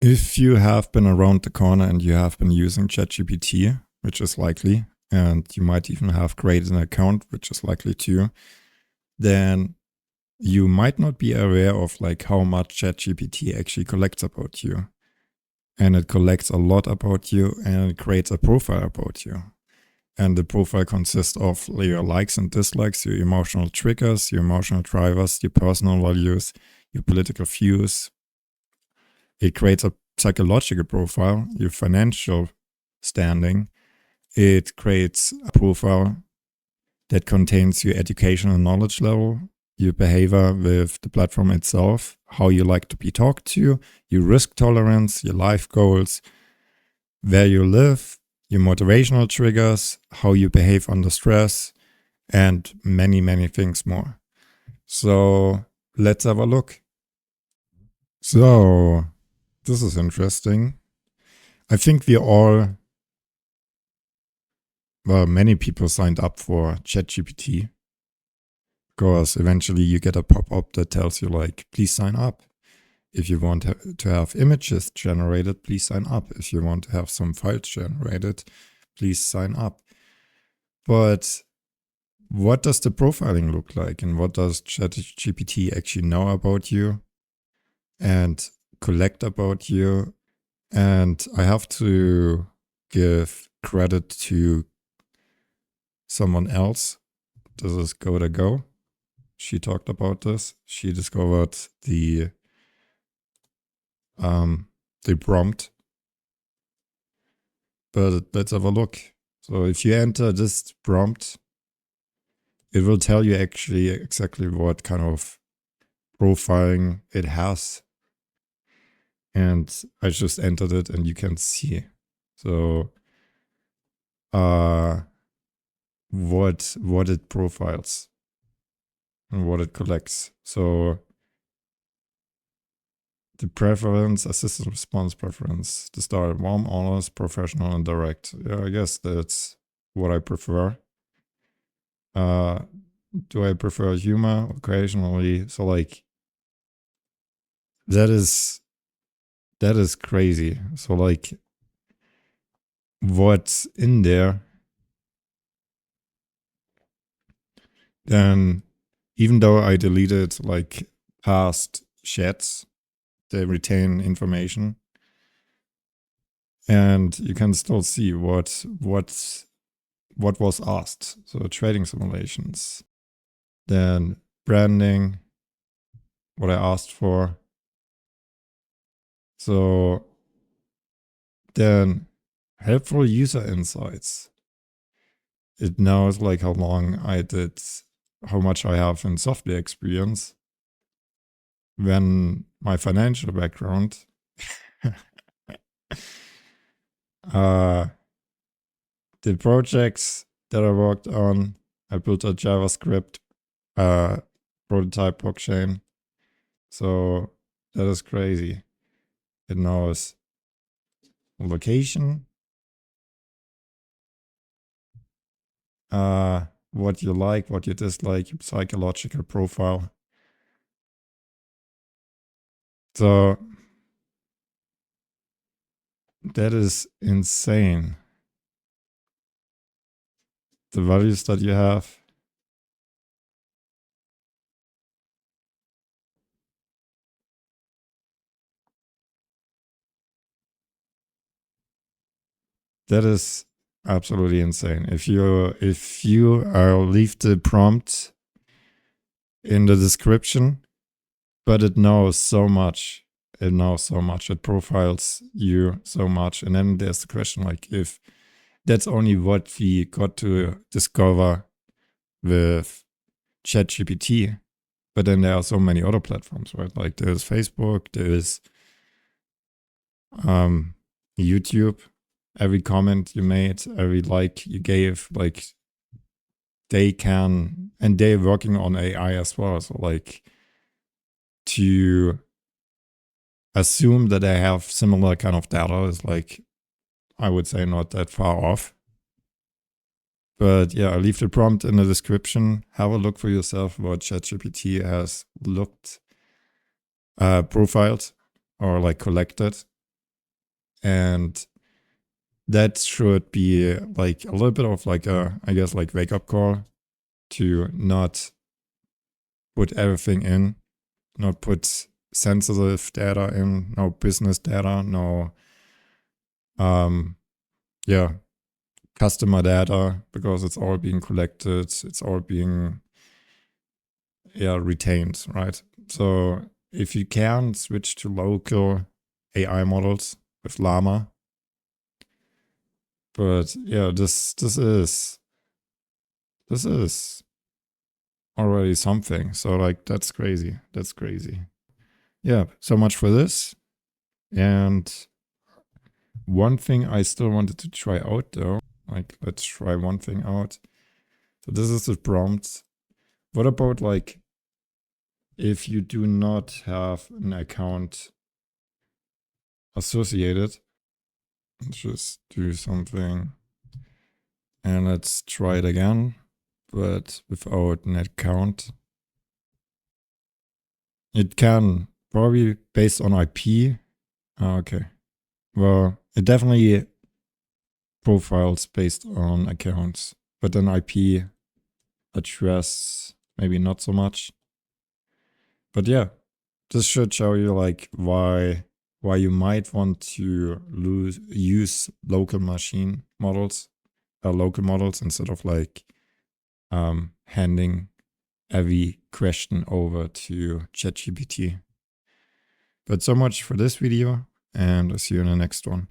If you have been around the corner and you have been using ChatGPT, which is likely, and you might even have created an account, which is likely too, then you might not be aware of like how much ChatGPT actually collects about you. And it collects a lot about you and it creates a profile about you. And the profile consists of your likes and dislikes, your emotional triggers, your emotional drivers, your personal values, your political views. It creates a psychological profile, your financial standing. It creates a profile that contains your education and knowledge level, your behavior with the platform itself, how you like to be talked to, your risk tolerance, your life goals, where you live, your motivational triggers, how you behave under stress, and many, many things more. So let's have a look. So this is interesting. I think many people signed up for ChatGPT because eventually you get a pop-up that tells you like, please sign up. If you want to have images generated, please sign up. If you want to have some files generated, please sign up. But what does the profiling look like, and what does ChatGPT actually know about you and collect about you? And I have to give credit to someone else. This is Go. She talked about this. She discovered the prompt. But let's have a look. So if you enter this prompt, it will tell you actually exactly what kind of profiling it has. And I just entered it and you can see. So what it profiles and what it collects. So the preference, assisted response preference, the style, warm, honest, professional, and direct. Yeah, I guess that's what I prefer. Do I prefer humor occasionally? So like that is crazy. So like what's in there, then even though I deleted like past chats, they retain information. And you can still see what was asked. So trading simulations, then branding, what I asked for. So then helpful user insights. It knows like how long I did, how much I have in software experience, when my financial background, the projects that I worked on. I built a JavaScript prototype blockchain. So that is crazy. It knows location, what you like, what you dislike, your psychological profile. So that is insane. The values that you have. That is absolutely insane. If you leave the prompt in the description, but it knows so much. It knows so much. It profiles you so much. And then there's the question like, if that's only what we got to discover with ChatGPT, but then there are so many other platforms, right? Like there's Facebook, there's YouTube. Every comment you made, every like you gave, like they can, and they're working on AI as well. So like to assume that they have similar kind of data is like, I would say not that far off. But yeah, I'll leave the prompt in the description. Have a look for yourself what ChatGPT has profiled or like collected. And that should be like a little bit of like a, I guess, like wake up call to not put everything in, not put sensitive data in, no business data, no, yeah, customer data, because it's all being collected, it's all being, yeah, retained, right? So if you can switch to local AI models with Llama, but yeah, this is already something. So like that's crazy. That's crazy. Yeah, so much for this. And one thing I still wanted to try out though, like let's try one thing out. So this is the prompt. What about like if you do not have an account associated? Let's just do something. And let's try it again, but without an account. It can, probably based on IP. Okay. Well, it definitely profiles based on accounts, but then IP address, maybe not so much. But yeah, this should show you like why you might want to use local machine models, local models, instead of like handing every question over to ChatGPT. But so much for this video, and I'll see you in the next one.